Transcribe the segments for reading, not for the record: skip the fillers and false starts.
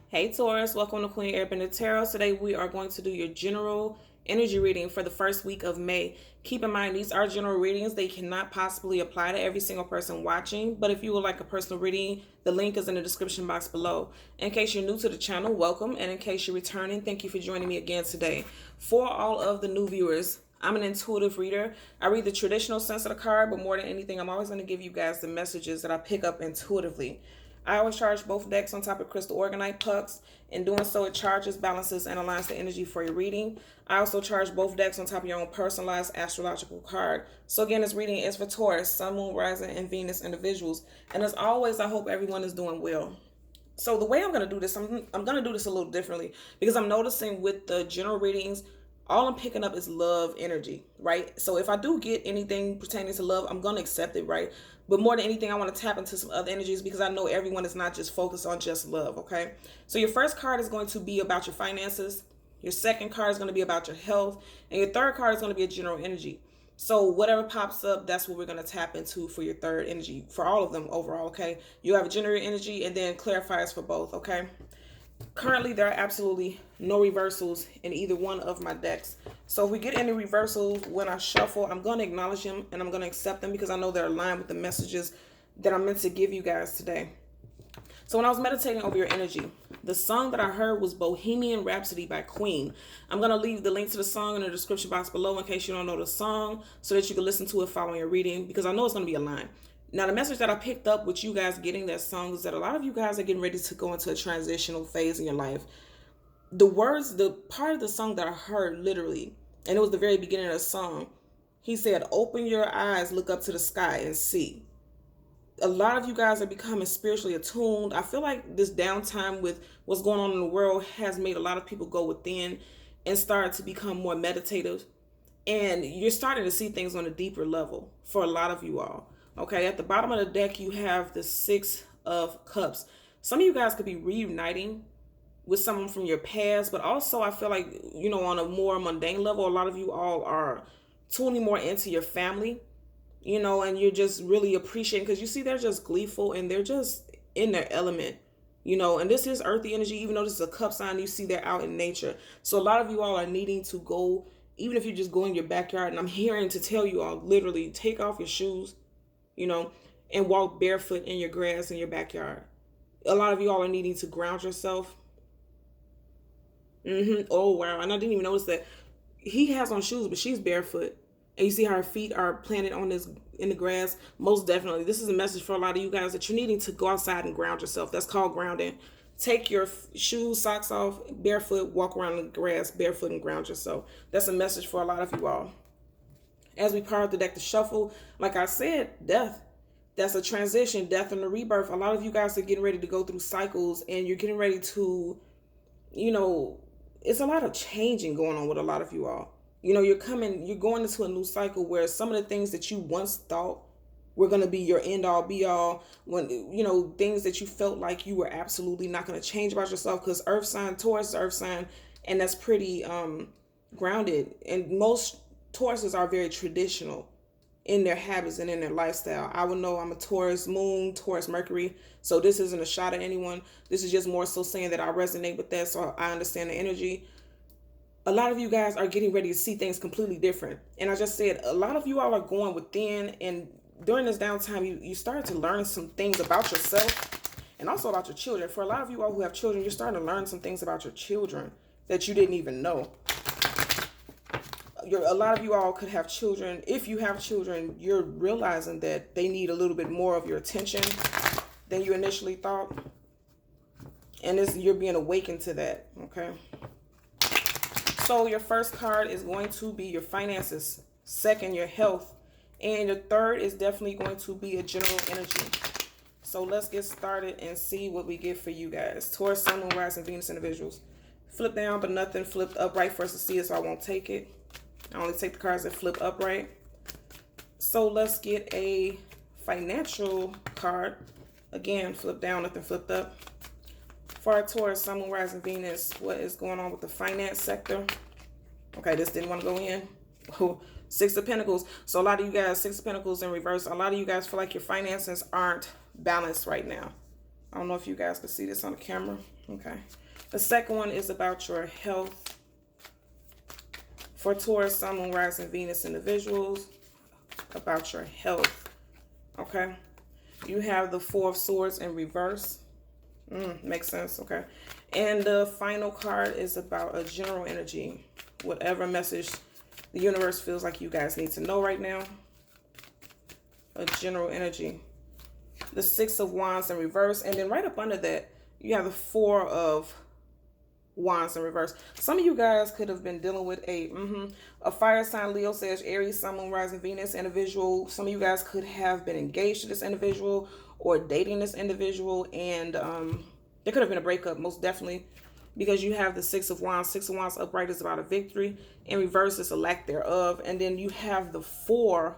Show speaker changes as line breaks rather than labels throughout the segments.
Hey Taurus, welcome to Queen Airbender Tarot. Today we are going to do your general energy reading for the first week of May. Keep in mind these are general readings. They cannot possibly apply to every single person watching, but if you would like a personal reading, the link is in the description box below. In case you're new to the channel, welcome, and in case you're returning, thank you for joining me again today. For all of the new viewers, I'm an intuitive reader. I read the traditional sense of the card, but more than anything, I'm always going to give you guys the messages that I pick up intuitively. I always charge both decks on top of crystal organite pucks. In doing so, it charges, balances, and aligns the energy for your reading. I also charge both decks on top of your own personalized astrological card. So again, this reading is for Taurus, Sun, Moon, Rising, and Venus individuals. And as always, I hope everyone is doing well. So the way I'm going to do this, I'm going to do this a little differently because I'm noticing with the general readings, all I'm picking up is love energy, right? So if I do get anything pertaining to love, I'm going to accept it, right? But more than anything, I want to tap into some other energies because I know everyone is not just focused on just love, okay? So your first card is going to be about your finances. Your second card is going to be about your health. And your third card is going to be a general energy. So whatever pops up, that's what we're going to tap into for your third energy, for all of them overall, okay? You have a general energy and then clarifiers for both, okay? Currently, there are absolutely no reversals in either one of my decks. So if we get any reversals when I shuffle, I'm going to acknowledge them and I'm going to accept them because I know they're aligned with the messages that I'm meant to give you guys today. So when I was meditating over your energy, the song that I heard was Bohemian Rhapsody by Queen. I'm going to leave the link to the song in the description box below in case you don't know the song so that you can listen to it following your reading because I know it's going to be aligned. Now, the message that I picked up with you guys getting that song is that a lot of you guys are getting ready to go into a transitional phase in your life. The words, the part of the song that I heard literally, and it was the very beginning of the song, he said, open your eyes, look up to the sky and see. A lot of you guys are becoming spiritually attuned. I feel like this downtime with what's going on in the world has made a lot of people go within and start to become more meditative. And you're starting to see things on a deeper level for a lot of you all. Okay, at the bottom of the deck, you have the Six of Cups. Some of you guys could be reuniting with someone from your past, but also I feel like, on a more mundane level, a lot of you all are tuning more into your family, and you're just really appreciating because you see they're just gleeful and they're just in their element, and this is earthy energy, even though this is a cup sign, you see they're out in nature. So a lot of you all are needing to go, even if you just go in your backyard, and I'm hearing to tell you all, literally take off your shoes, and walk barefoot in your grass in your backyard. A lot of you all are needing to ground yourself. Oh, wow. And I didn't even notice that he has on shoes, but she's barefoot. And you see how her feet are planted on this in the grass. Most definitely. This is a message for a lot of you guys that you're needing to go outside and ground yourself. That's called grounding. Take your shoes, socks off, barefoot, walk around the grass, barefoot, and ground yourself. That's a message for a lot of you all. As we part the deck to shuffle, like I said, death. That's a transition, death and a rebirth. A lot of you guys are getting ready to go through cycles and you're getting ready to, it's a lot of changing going on with a lot of you all. You're going into a new cycle where some of the things that you once thought were going to be your end all be all, when, things that you felt like you were absolutely not going to change about yourself, because earth sign, Taurus, earth sign, and that's pretty grounded. And most Tauruses are very traditional in their habits and in their lifestyle. I would know I'm a Taurus moon, Taurus Mercury. So this isn't a shot at anyone. This is just more so saying that I resonate with that. So I understand the energy. A lot of you guys are getting ready to see things completely different. And I just said, a lot of you all are going within, and during this downtime, you start to learn some things about yourself and also about your children. For a lot of you all who have children, you're starting to learn some things about your children that you didn't even know. A lot of you all could have children. If you have children, you're realizing that they need a little bit more of your attention than you initially thought. And you're being awakened to that, okay? So your first card is going to be your finances. Second, your health. And your third is definitely going to be a general energy. So let's get started and see what we get for you guys. Taurus, Sun, Moon, Rising, Venus individuals. Flip down, but nothing flipped upright for us to see it, so I won't take it. I only take the cards that flip upright. So let's get a financial card. Again, flip down, nothing flipped up. For our Taurus, Sun, Moon, Rising, Venus, what is going on with the finance sector? Okay, this didn't want to go in. Oh, Six of Pentacles. So a lot of you guys, Six of Pentacles in reverse. A lot of you guys feel like your finances aren't balanced right now. I don't know if you guys can see this on the camera. Okay. The second one is about your health. For Taurus, Sun, Moon, Rising, Venus individuals, about your health. Okay. You have the Four of Swords in reverse. Makes sense. Okay. And the final card is about a general energy. Whatever message the universe feels like you guys need to know right now. A general energy. The Six of Wands in reverse. And then right up under that, you have the Four of Wands in reverse. Some of you guys could have been dealing with a fire sign, Leo, Sag, Aries, Sun, Moon, Rising, Venus individual. Some of you guys could have been engaged to this individual or dating this individual, and there could have been a breakup, most definitely, because you have the Six of Wands. Six of Wands upright is about a victory. In reverse is a lack thereof. And then you have the Four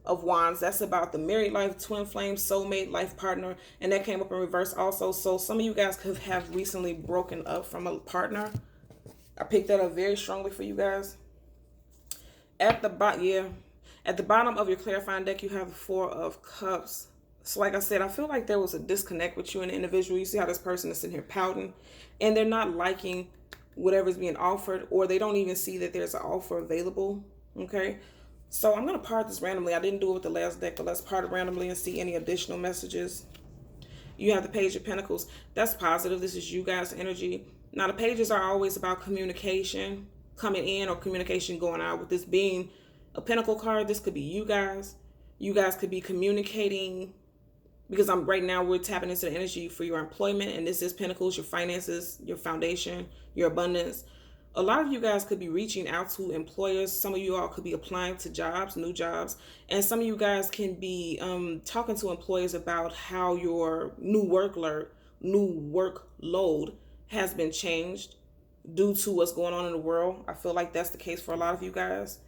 of Wands. That's about the married life, twin flame, soulmate, life partner, and that came up in reverse also. So some of you guys could have recently broken up from a partner. I picked that up very strongly for you guys. At the bottom of your clarifying deck, you have the Four of Cups. So like I said, I feel like there was a disconnect with you and the individual. You see how this person is sitting here pouting, and they're not liking whatever's being offered, or they don't even see that there's an offer available. Okay. So I'm going to part this randomly. I didn't do it with the last deck, but let's part it randomly and see any additional messages. You have the Page of Pentacles. That's positive. This is you guys' energy. Now, the pages are always about communication coming in or communication going out. With this being a Pentacle card, this could be you guys. You guys could be communicating, because right now we're tapping into the energy for your employment, and this is Pentacles, your finances, your foundation, your abundance. A lot of you guys could be reaching out to employers. Some of you all could be applying to jobs, new jobs. And some of you guys can be talking to employers about how your new workload has been changed due to what's going on in the world. I feel like that's the case for a lot of you guys.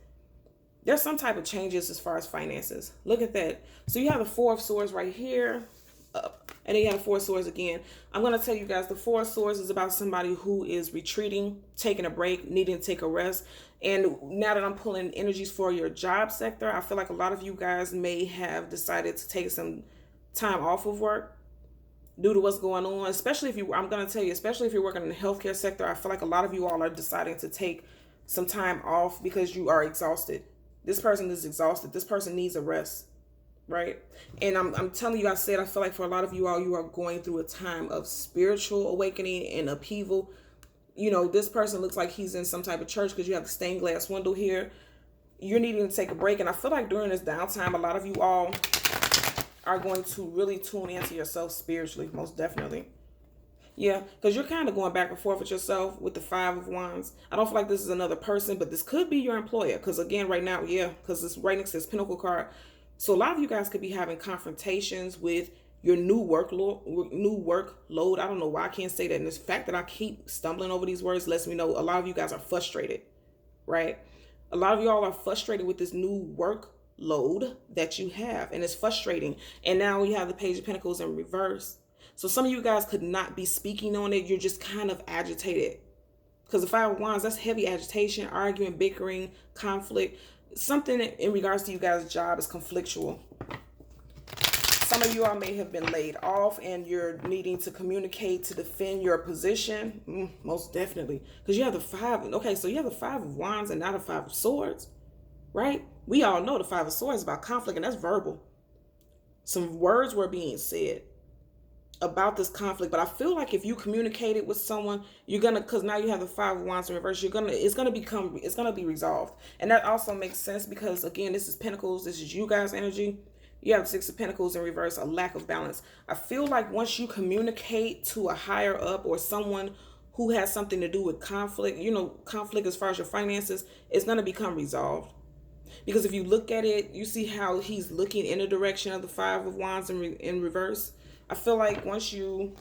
There's some type of changes as far as finances. Look at that. So you have the Four of Swords right here. And then you have the Four of Swords again. I'm going to tell you guys, the Four of Swords is about somebody who is retreating, taking a break, needing to take a rest. And now that I'm pulling energies for your job sector, I feel like a lot of you guys may have decided to take some time off of work due to what's going on. Especially if I'm going to tell you, especially if you're working in the healthcare sector, I feel like a lot of you all are deciding to take some time off because you are exhausted. This person is exhausted. This person needs a rest. Right? And I'm telling you, I feel like for a lot of you all, you are going through a time of spiritual awakening and upheaval. You know, this person looks like he's in some type of church because you have the stained glass window here. You're needing to take a break. And I feel like during this downtime, a lot of you all are going to really tune into yourself spiritually, most definitely. Yeah, because you're kind of going back and forth with yourself with the Five of Wands. I don't feel like this is another person, but this could be your employer. Because again, right now, yeah, because it's right next to this Pentacle card. So a lot of you guys could be having confrontations with your new workload. I don't know why I can't say that. And the fact that I keep stumbling over these words lets me know a lot of you guys are frustrated, right? A lot of y'all are frustrated with this new workload that you have, and it's frustrating. And now we have the Page of Pentacles in reverse. So some of you guys could not be speaking on it. You're just kind of agitated. Because the Five of Wands, that's heavy agitation, arguing, bickering, conflict. Something in regards to you guys' job is conflictual. Some of you all may have been laid off and you're needing to communicate to defend your position. Most definitely. Because you have the Five. Okay, so you have the Five of Wands and not the Five of Swords, right? We all know the Five of Swords is about conflict, and that's verbal. Some words were being said about this conflict, but I feel like if you communicated with someone, you're gonna, because now you have the Five of Wands in reverse, it's gonna be resolved. And that also makes sense because again, this is Pentacles, this is you guys' energy. You have the Six of Pentacles in reverse, a lack of balance. I feel like once you communicate to a higher up or someone who has something to do with conflict, conflict as far as your finances, it's gonna become resolved. Because if you look at it, you see how he's looking in the direction of the Five of Wands in reverse. I feel like once you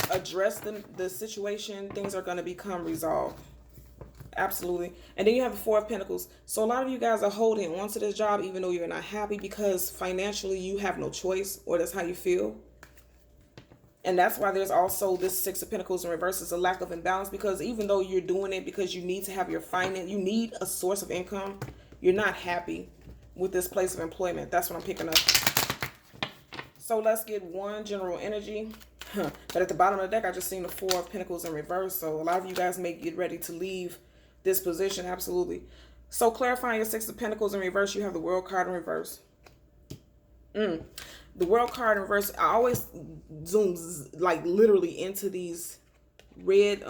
address the situation, things are going to become resolved. Absolutely. And then you have the Four of Pentacles. So a lot of you guys are holding on to this job even though you're not happy because financially you have no choice, or that's how you feel. And that's why there's also this Six of Pentacles in reverse, is a lack of imbalance, because even though you're doing it because you need to have your finance, you need a source of income, you're not happy with this place of employment. That's what I'm picking up. So let's get one general energy. But at the bottom of the deck, I just seen the Four of Pentacles in reverse. So a lot of you guys may get ready to leave this position. Absolutely. So clarifying your Six of Pentacles in reverse, you have the World card in reverse. The World card in reverse, I always zoom like literally into these red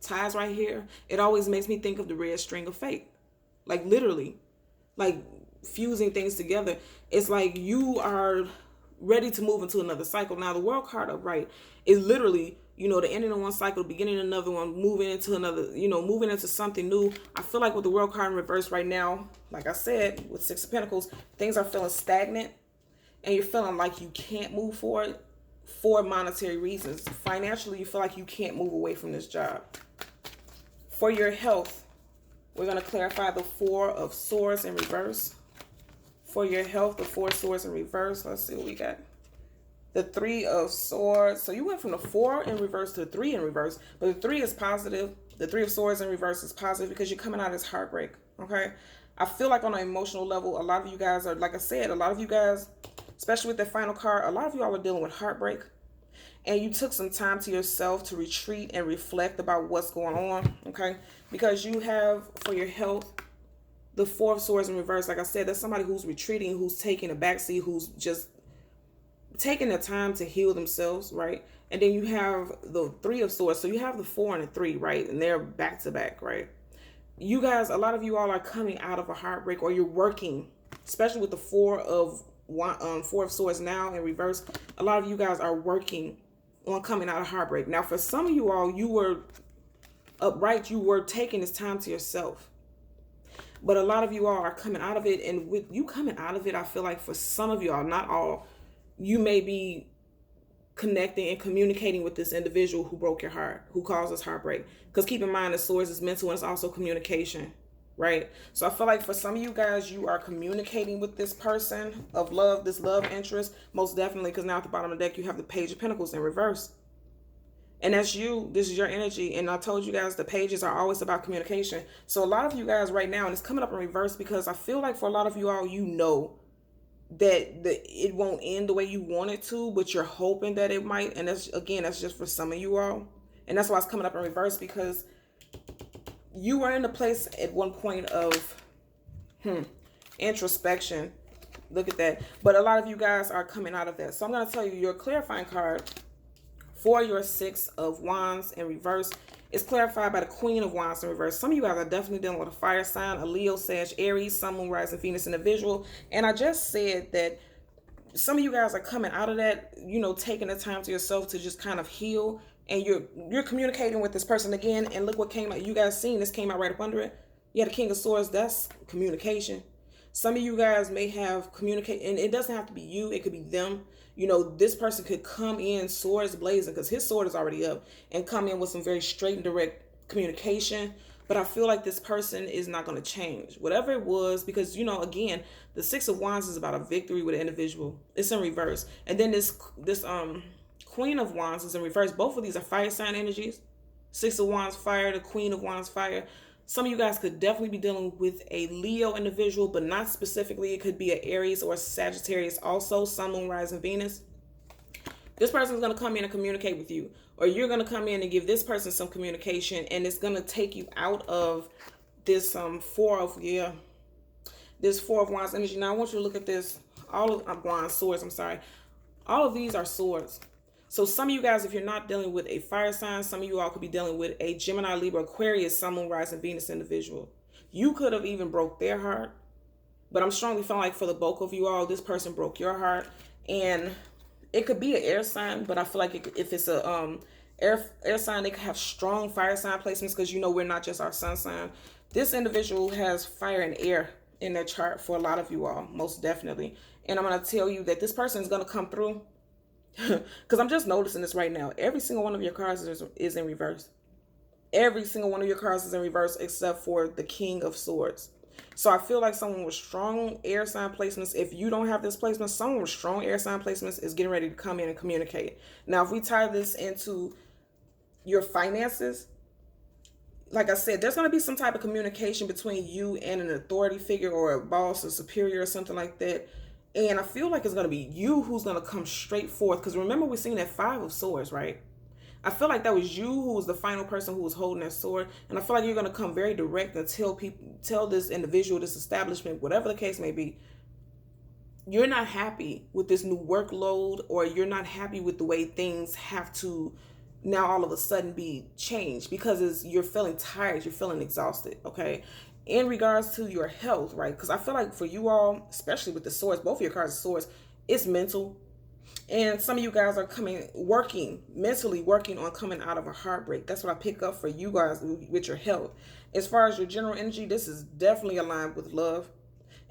ties right here. It always makes me think of the red string of fate. Like literally, like fusing things together. It's like you are ready to move into another cycle. Now the World card upright is literally, you know, the ending of one cycle, beginning of another one, moving into another, you know, moving into something new. I feel like with the World card in reverse right now, like I said, with Six of Pentacles, things are feeling stagnant and you're feeling like you can't move forward for monetary reasons. Financially, you feel like you can't move away from this job. For your health, we're going to clarify the Four of Swords in reverse. For your health, the Four of Swords in reverse. Let's see what we got. The Three of Swords. So you went from the Four in reverse to the Three in reverse. But the Three is positive. The Three of Swords in reverse is positive because you're coming out of this heartbreak. Okay? I feel like on an emotional level, a lot of you guys are, like I said, a lot of you guys, especially with the final card, a lot of you all are dealing with heartbreak. And you took some time to yourself to retreat and reflect about what's going on. Okay? Because you have, for your health, the Four of Swords in reverse. Like I said, that's somebody who's retreating, who's taking a backseat, who's just taking the time to heal themselves, right? And then you have the Three of Swords. So you have the Four and the Three, right? And they're back to back, right? You guys, a lot of you all are coming out of a heartbreak, or you're working, especially with the Four of Swords now in reverse. A lot of you guys are working on coming out of heartbreak. Now, for some of you all, you were upright. You were taking this time to yourself. But a lot of you all are coming out of it. And with you coming out of it, I feel like for some of you all, not all, you may be connecting and communicating with this individual who broke your heart, who caused this heartbreak. Because keep in mind, the Swords is mental and it's also communication, right? So I feel like for some of you guys, you are communicating with this person of love, this love interest, most definitely, because now at the bottom of the deck, you have the Page of Pentacles in reverse. And that's you. This is your energy. And I told you guys the pages are always about communication. So a lot of you guys right now, and it's coming up in reverse because I feel like for a lot of you all, you know that it won't end the way you want it to, but you're hoping that it might. And that's, again, that's just for some of you all. And that's why it's coming up in reverse, because you were in a place at one point of introspection. Look at that. But a lot of you guys are coming out of that. So I'm going to tell you your clarifying card for your Six of Wands in reverse is clarified by the Queen of Wands in reverse. Some of you guys are definitely dealing with a fire sign, a Leo, Sag, Aries, Sun, Moon, Rising, Venus individual. And I just said that some of you guys are coming out of that, you know, taking the time to yourself to just kind of heal. And you're communicating with this person again. And look what came out. You guys seen this came out right up under it. You had the King of Swords. That's communication. Some of you guys may have communicated, and it doesn't have to be you. It could be them. You know, this person could come in swords blazing because his sword is already up, and come in with some very straight and direct communication. But I feel like this person is not going to change whatever it was, because, you know, again, the Six of Wands is about a victory with an individual. It's in reverse. And then this Queen of Wands is in reverse. Both of these are fire sign energies. Six of Wands fire, the Queen of Wands fire. Some of you guys could definitely be dealing with a Leo individual, but not specifically. It could be an Aries or a Sagittarius also, Sun, Moon, Rising, Venus. This person is going to come in and communicate with you, or you're going to come in and give this person some communication, and it's going to take you out of this Four of Wands energy. Now I want you to look at this. All of Wands, swords, I'm sorry. All of these are swords. So some of you guys, if you're not dealing with a fire sign, some of you all could be dealing with a Gemini, Libra, Aquarius, Sun, Moon, Rising, Venus individual. You could have even broke their heart. But I'm strongly feeling like for the bulk of you all, this person broke your heart. And it could be an air sign, but I feel like if it's a air sign, they could have strong fire sign placements, because, you know, we're not just our sun sign. This individual has fire and air in their chart for a lot of you all, most definitely. And I'm going to tell you that this person is going to come through. Because I'm just noticing this right now. Every single one of your cards is in reverse. Every single one of your cards is in reverse except for the King of Swords. So I feel like someone with strong air sign placements, if you don't have this placement, someone with strong air sign placements is getting ready to come in and communicate. Now, if we tie this into your finances, like I said, there's going to be some type of communication between you and an authority figure or a boss or superior or something like that. And I feel like it's going to be you who's going to come straight forth. Because remember, we're seeing that Five of Swords, right? I feel like that was you who was the final person who was holding that sword. And I feel like you're going to come very direct and tell people, tell this individual, this establishment, whatever the case may be, you're not happy with this new workload, or you're not happy with the way things have to now all of a sudden be changed, because you're feeling tired, you're feeling exhausted. Okay, in regards to your health, right? Because I feel like for you all, especially with the swords, both of your cards are swords, it's mental. And some of you guys are mentally working on coming out of a heartbreak. That's what I pick up for you guys with your health. As far as your general energy, this is definitely aligned with love.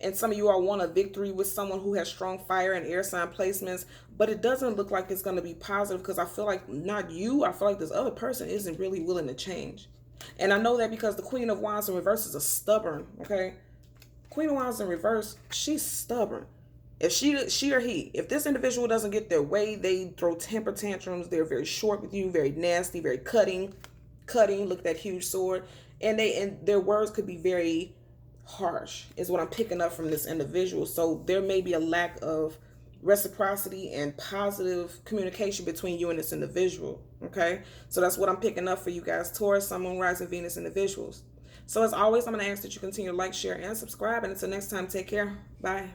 And some of you all want a victory with someone who has strong fire and air sign placements, but it doesn't look like it's going to be positive, because I feel like not you, I feel like this other person isn't really willing to change. And I know that because the Queen of Wands in reverse is a stubborn, okay? Queen of Wands in reverse, she's stubborn. If she or he, if this individual doesn't get their way, they throw temper tantrums. They're very short with you, very nasty, very cutting. Look at that huge sword. And their words could be very harsh, is what I'm picking up from this individual. So there may be a lack of reciprocity and positive communication between you and this individual. Okay, so that's what I'm picking up for you guys, Taurus, Sun, Moon, Rising, Venus individuals. So as always, I'm going to ask that you continue to like, share, and subscribe. And until next time, take care. Bye.